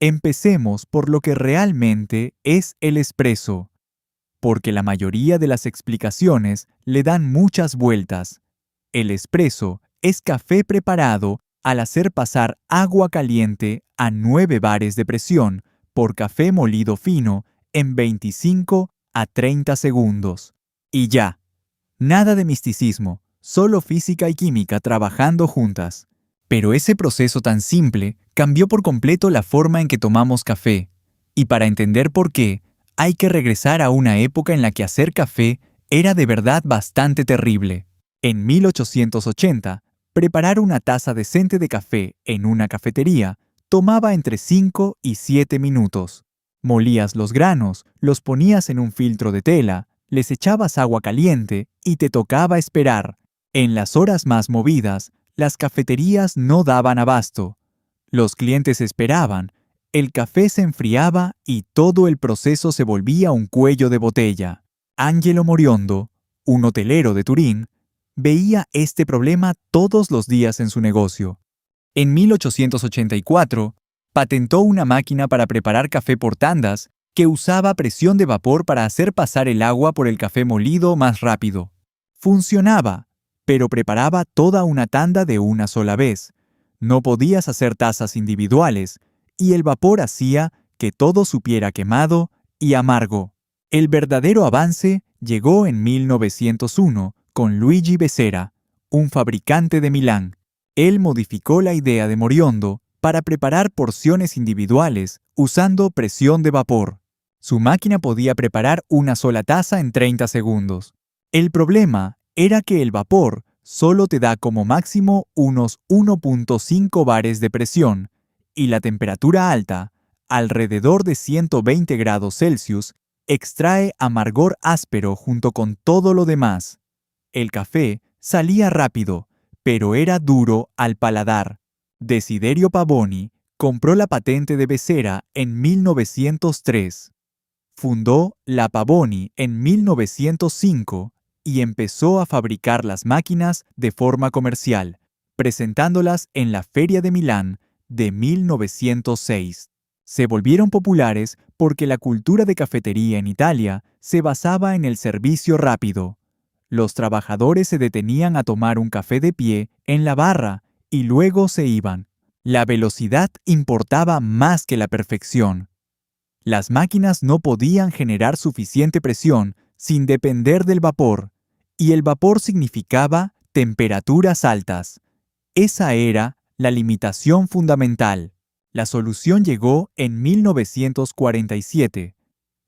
Empecemos por lo que realmente es el espresso, porque la mayoría de las explicaciones le dan muchas vueltas. El espresso es café preparado al hacer pasar agua caliente a 9 bares de presión por café molido fino en 25 a 30 segundos. Y ya, nada de misticismo, solo física y química trabajando juntas. Pero ese proceso tan simple cambió por completo la forma en que tomamos café. Y para entender por qué, hay que regresar a una época en la que hacer café era de verdad bastante terrible. En 1880, preparar una taza decente de café en una cafetería tomaba entre 5 y 7 minutos. Molías los granos, los ponías en un filtro de tela, les echabas agua caliente y te tocaba esperar. En las horas más movidas, las cafeterías no daban abasto. Los clientes esperaban, el café se enfriaba y todo el proceso se volvía un cuello de botella. Angelo Moriondo, un hotelero de Turín, veía este problema todos los días en su negocio. En 1884, patentó una máquina para preparar café por tandas que usaba presión de vapor para hacer pasar el agua por el café molido más rápido. Funcionaba, pero preparaba toda una tanda de una sola vez. No podías hacer tazas individuales, y el vapor hacía que todo supiera quemado y amargo. El verdadero avance llegó en 1901 con Luigi Becerra, un fabricante de Milán. Él modificó la idea de Moriondo para preparar porciones individuales usando presión de vapor. Su máquina podía preparar una sola taza en 30 segundos. El problema era que el vapor solo te da como máximo unos 1.5 bares de presión y la temperatura alta, alrededor de 120 grados Celsius, extrae amargor áspero junto con todo lo demás. El café salía rápido, pero era duro al paladar. Desiderio Pavoni compró la patente de Becerra en 1903. Fundó la Pavoni en 1905 y empezó a fabricar las máquinas de forma comercial, presentándolas en la Feria de Milán de 1906. Se volvieron populares porque la cultura de cafetería en Italia se basaba en el servicio rápido. Los trabajadores se detenían a tomar un café de pie en la barra y luego se iban. La velocidad importaba más que la perfección. Las máquinas no podían generar suficiente presión sin depender del vapor, y el vapor significaba temperaturas altas. Esa era la limitación fundamental. La solución llegó en 1947,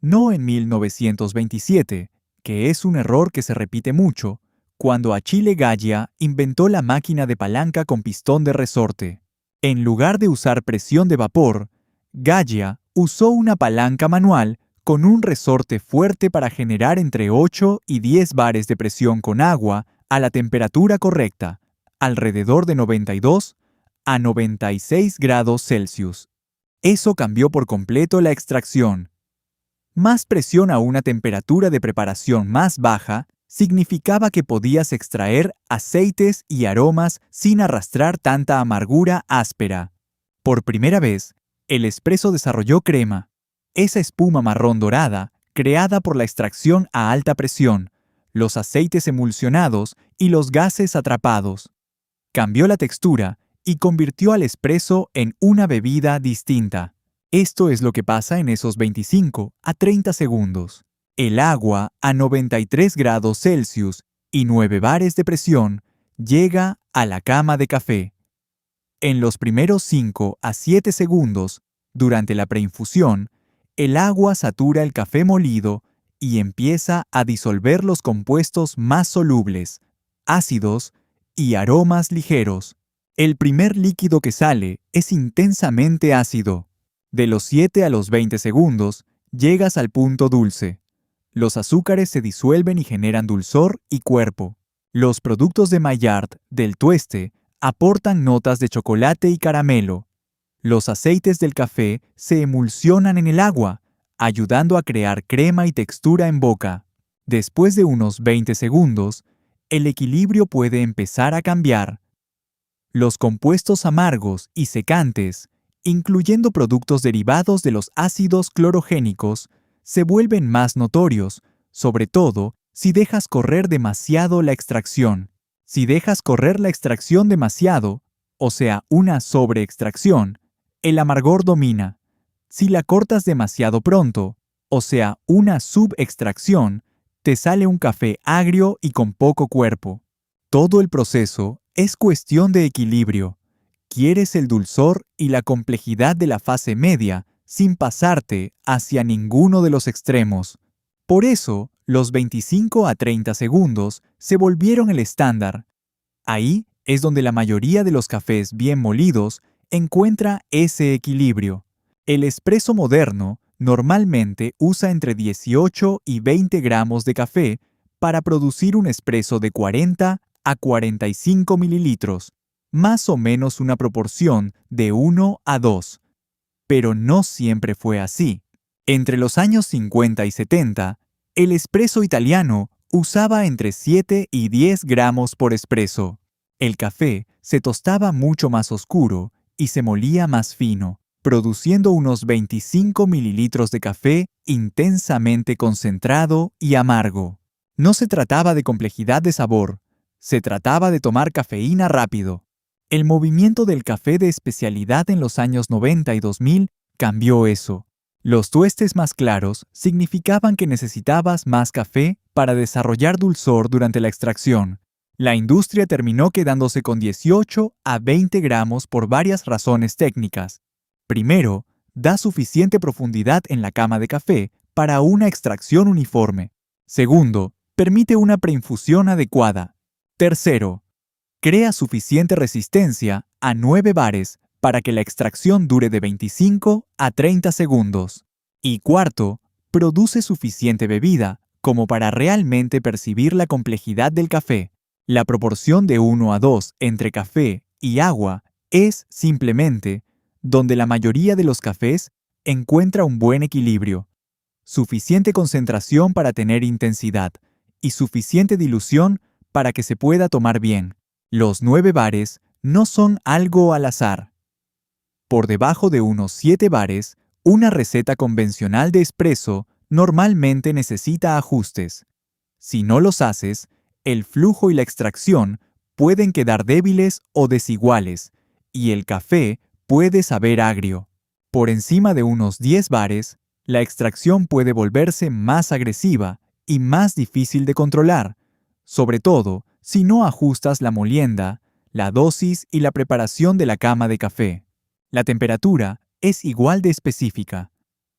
no en 1927, que es un error que se repite mucho, cuando Achille Gaggia inventó la máquina de palanca con pistón de resorte. En lugar de usar presión de vapor, Gaggia usó una palanca manual con un resorte fuerte para generar entre 8 y 10 bares de presión con agua a la temperatura correcta, alrededor de 92 a 96 grados Celsius. Eso cambió por completo la extracción. Más presión a una temperatura de preparación más baja significaba que podías extraer aceites y aromas sin arrastrar tanta amargura áspera. Por primera vez, el espresso desarrolló crema, esa espuma marrón dorada creada por la extracción a alta presión, los aceites emulsionados y los gases atrapados. Cambió la textura y convirtió al espresso en una bebida distinta. Esto es lo que pasa en esos 25 a 30 segundos. El agua a 93 grados Celsius y 9 bares de presión llega a la cama de café. En los primeros 5 a 7 segundos, durante la preinfusión, el agua satura el café molido y empieza a disolver los compuestos más solubles, ácidos y aromas ligeros. El primer líquido que sale es intensamente ácido. De los 7 a los 20 segundos, llegas al punto dulce. Los azúcares se disuelven y generan dulzor y cuerpo. Los productos de Maillard del tueste aportan notas de chocolate y caramelo. Los aceites del café se emulsionan en el agua, ayudando a crear crema y textura en boca. Después de unos 20 segundos, el equilibrio puede empezar a cambiar. Los compuestos amargos y secantes incluyendo productos derivados de los ácidos clorogénicos, se vuelven más notorios, sobre todo si dejas correr demasiado la extracción. Si dejas correr la extracción demasiado, o sea, una sobreextracción, el amargor domina. Si la cortas demasiado pronto, o sea, una subextracción, te sale un café agrio y con poco cuerpo. Todo el proceso es cuestión de equilibrio. Quieres el dulzor y la complejidad de la fase media sin pasarte hacia ninguno de los extremos. Por eso, los 25 a 30 segundos se volvieron el estándar. Ahí es donde la mayoría de los cafés bien molidos encuentra ese equilibrio. El espresso moderno normalmente usa entre 18 y 20 gramos de café para producir un espresso de 40 a 45 mililitros, más o menos una proporción de 1 a 2. Pero no siempre fue así. Entre los años 50 y 70, el espresso italiano usaba entre 7 y 10 gramos por espresso. El café se tostaba mucho más oscuro y se molía más fino, produciendo unos 25 mililitros de café intensamente concentrado y amargo. No se trataba de complejidad de sabor, se trataba de tomar cafeína rápido. El movimiento del café de especialidad en los años 90 y 2000 cambió eso. Los tuestes más claros significaban que necesitabas más café para desarrollar dulzor durante la extracción. La industria terminó quedándose con 18 a 20 gramos por varias razones técnicas. Primero, da suficiente profundidad en la cama de café para una extracción uniforme. Segundo, permite una preinfusión adecuada. Tercero, crea suficiente resistencia a 9 bares para que la extracción dure de 25 a 30 segundos. Y cuarto, produce suficiente bebida como para realmente percibir la complejidad del café. La proporción de 1 a 2 entre café y agua es, simplemente, donde la mayoría de los cafés encuentra un buen equilibrio. Suficiente concentración para tener intensidad y suficiente dilución para que se pueda tomar bien. Los 9 bares no son algo al azar. Por debajo de unos 7 bares, una receta convencional de espresso normalmente necesita ajustes. Si no los haces, el flujo y la extracción pueden quedar débiles o desiguales, y el café puede saber agrio. Por encima de unos 10 bares, la extracción puede volverse más agresiva y más difícil de controlar, sobre todo si no ajustas la molienda, la dosis y la preparación de la cama de café. La temperatura es igual de específica.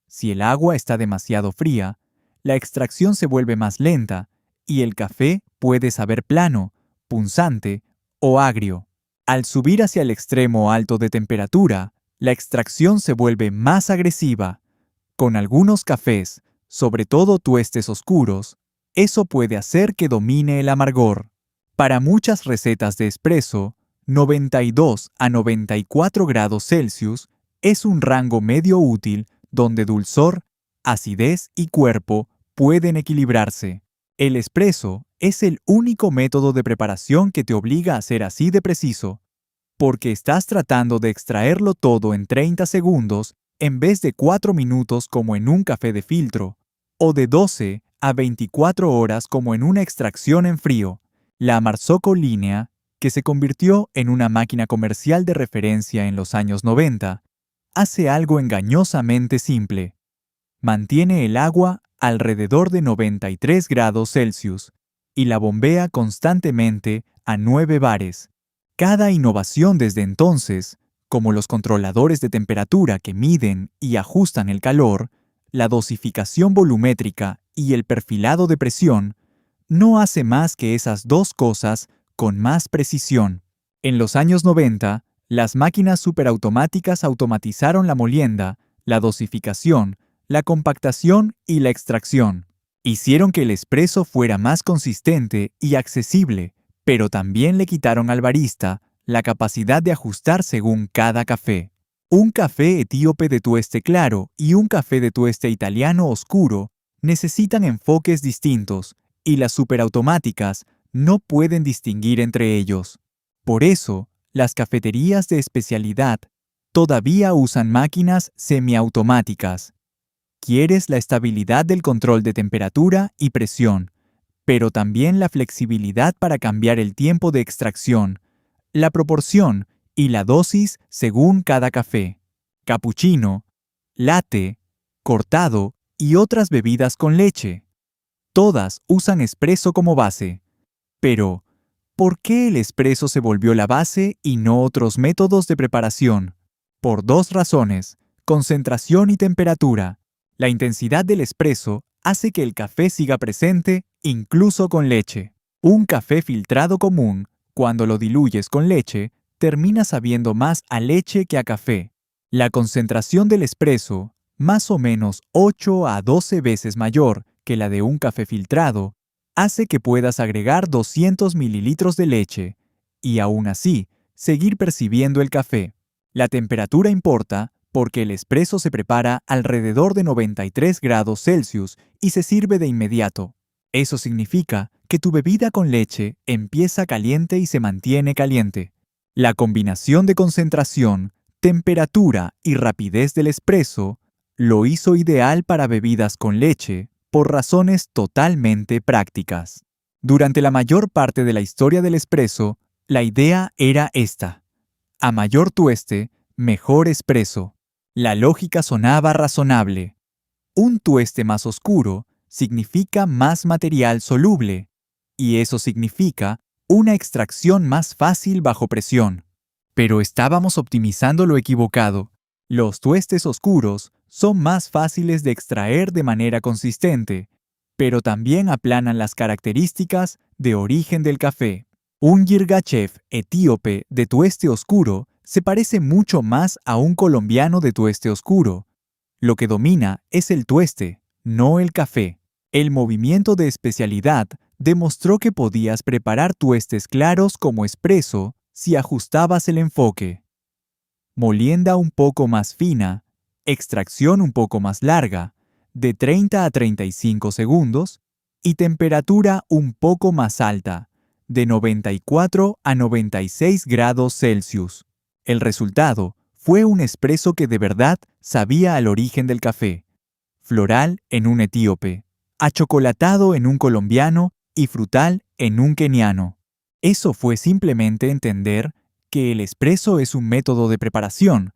Si el agua está demasiado fría, la extracción se vuelve más lenta y el café puede saber plano, punzante o agrio. Al subir hacia el extremo alto de temperatura, la extracción se vuelve más agresiva. Con algunos cafés, sobre todo tuestes oscuros, eso puede hacer que domine el amargor. Para muchas recetas de espresso, 92 a 94 grados Celsius es un rango medio útil donde dulzor, acidez y cuerpo pueden equilibrarse. El espresso es el único método de preparación que te obliga a ser así de preciso, porque estás tratando de extraerlo todo en 30 segundos en vez de 4 minutos como en un café de filtro, o de 12 a 24 horas como en una extracción en frío. La Marzocco Linea, que se convirtió en una máquina comercial de referencia en los años 90, hace algo engañosamente simple. Mantiene el agua alrededor de 93 grados Celsius y la bombea constantemente a 9 bares. Cada innovación desde entonces, como los controladores de temperatura que miden y ajustan el calor, la dosificación volumétrica y el perfilado de presión, no hace más que esas dos cosas con más precisión. En los años 90, las máquinas superautomáticas automatizaron la molienda, la dosificación, la compactación y la extracción. Hicieron que el espresso fuera más consistente y accesible, pero también le quitaron al barista la capacidad de ajustar según cada café. Un café etíope de tueste claro y un café de tueste italiano oscuro necesitan enfoques distintos, y las superautomáticas no pueden distinguir entre ellos. Por eso, las cafeterías de especialidad todavía usan máquinas semiautomáticas. Quieres la estabilidad del control de temperatura y presión, pero también la flexibilidad para cambiar el tiempo de extracción, la proporción y la dosis según cada café, capuchino, latte, cortado y otras bebidas con leche. Todas usan espresso como base. Pero, ¿por qué el espresso se volvió la base y no otros métodos de preparación? Por dos razones: concentración y temperatura. La intensidad del espresso hace que el café siga presente incluso con leche. Un café filtrado común, cuando lo diluyes con leche, termina sabiendo más a leche que a café. La concentración del espresso, más o menos 8 a 12 veces mayor que la de un café filtrado, hace que puedas agregar 200 mililitros de leche y aún así seguir percibiendo el café. La temperatura importa porque el espresso se prepara alrededor de 93 grados Celsius y se sirve de inmediato. Eso significa que tu bebida con leche empieza caliente y se mantiene caliente. La combinación de concentración, temperatura y rapidez del espresso lo hizo ideal para bebidas con leche por razones totalmente prácticas. Durante la mayor parte de la historia del espresso, la idea era esta: a mayor tueste, mejor espresso. La lógica sonaba razonable. Un tueste más oscuro significa más material soluble, y eso significa una extracción más fácil bajo presión. Pero estábamos optimizando lo equivocado. Los tuestes oscuros son más fáciles de extraer de manera consistente, pero también aplanan las características de origen del café. Un yirgacheffe etíope de tueste oscuro se parece mucho más a un colombiano de tueste oscuro. Lo que domina es el tueste, no el café. El movimiento de especialidad demostró que podías preparar tuestes claros como espresso si ajustabas el enfoque. Molienda un poco más fina, extracción un poco más larga, de 30 a 35 segundos, y temperatura un poco más alta, de 94 a 96 grados Celsius. El resultado fue un espresso que de verdad sabía al origen del café: floral en un etíope, achocolatado en un colombiano y frutal en un keniano. Eso fue simplemente entender que el espresso es un método de preparación,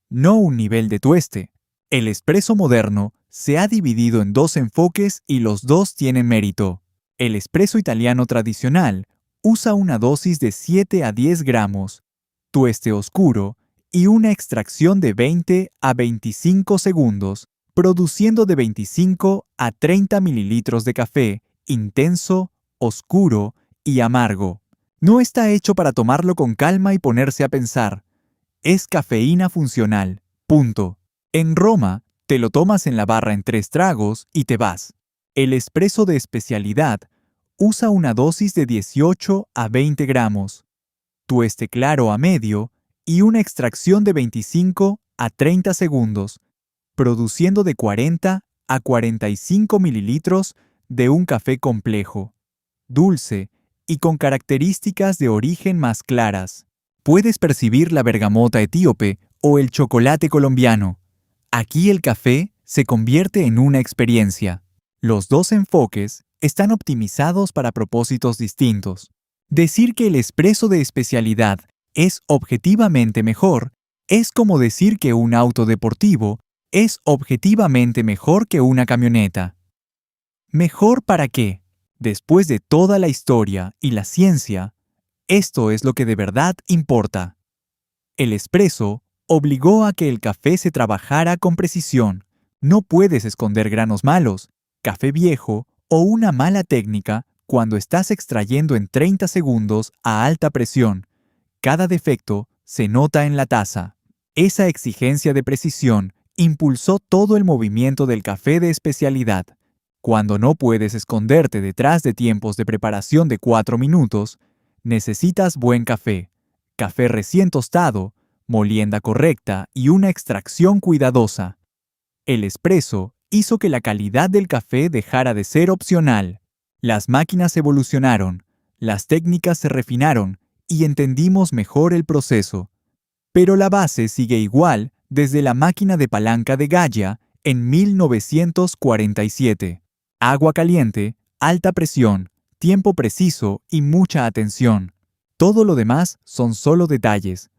no un nivel de tueste. El espresso moderno se ha dividido en dos enfoques y los dos tienen mérito. El espresso italiano tradicional usa una dosis de 7 a 10 gramos, tueste oscuro y una extracción de 20 a 25 segundos, produciendo de 25 a 30 mililitros de café intenso, oscuro y amargo. No está hecho para tomarlo con calma y ponerse a pensar. Es cafeína funcional. Punto. En Roma, te lo tomas en la barra en 3 tragos y te vas. El espresso de especialidad usa una dosis de 18 a 20 gramos, tueste claro a medio y una extracción de 25 a 30 segundos, produciendo de 40 a 45 mililitros de un café complejo, dulce y con características de origen más claras. Puedes percibir la bergamota etíope o el chocolate colombiano. Aquí el café se convierte en una experiencia. Los dos enfoques están optimizados para propósitos distintos. Decir que el espresso de especialidad es objetivamente mejor es como decir que un auto deportivo es objetivamente mejor que una camioneta. ¿Mejor para qué? Después de toda la historia y la ciencia, esto es lo que de verdad importa. El espresso obligó a que el café se trabajara con precisión. No puedes esconder granos malos, café viejo o una mala técnica cuando estás extrayendo en 30 segundos a alta presión. Cada defecto se nota en la taza. Esa exigencia de precisión impulsó todo el movimiento del café de especialidad. Cuando no puedes esconderte detrás de tiempos de preparación de 4 minutos, necesitas buen café, café recién tostado, molienda correcta y una extracción cuidadosa. El espresso hizo que la calidad del café dejara de ser opcional. Las máquinas evolucionaron, las técnicas se refinaron y entendimos mejor el proceso. Pero la base sigue igual desde la máquina de palanca de Gaia en 1947. Agua caliente, alta presión, tiempo preciso y mucha atención. Todo lo demás son solo detalles.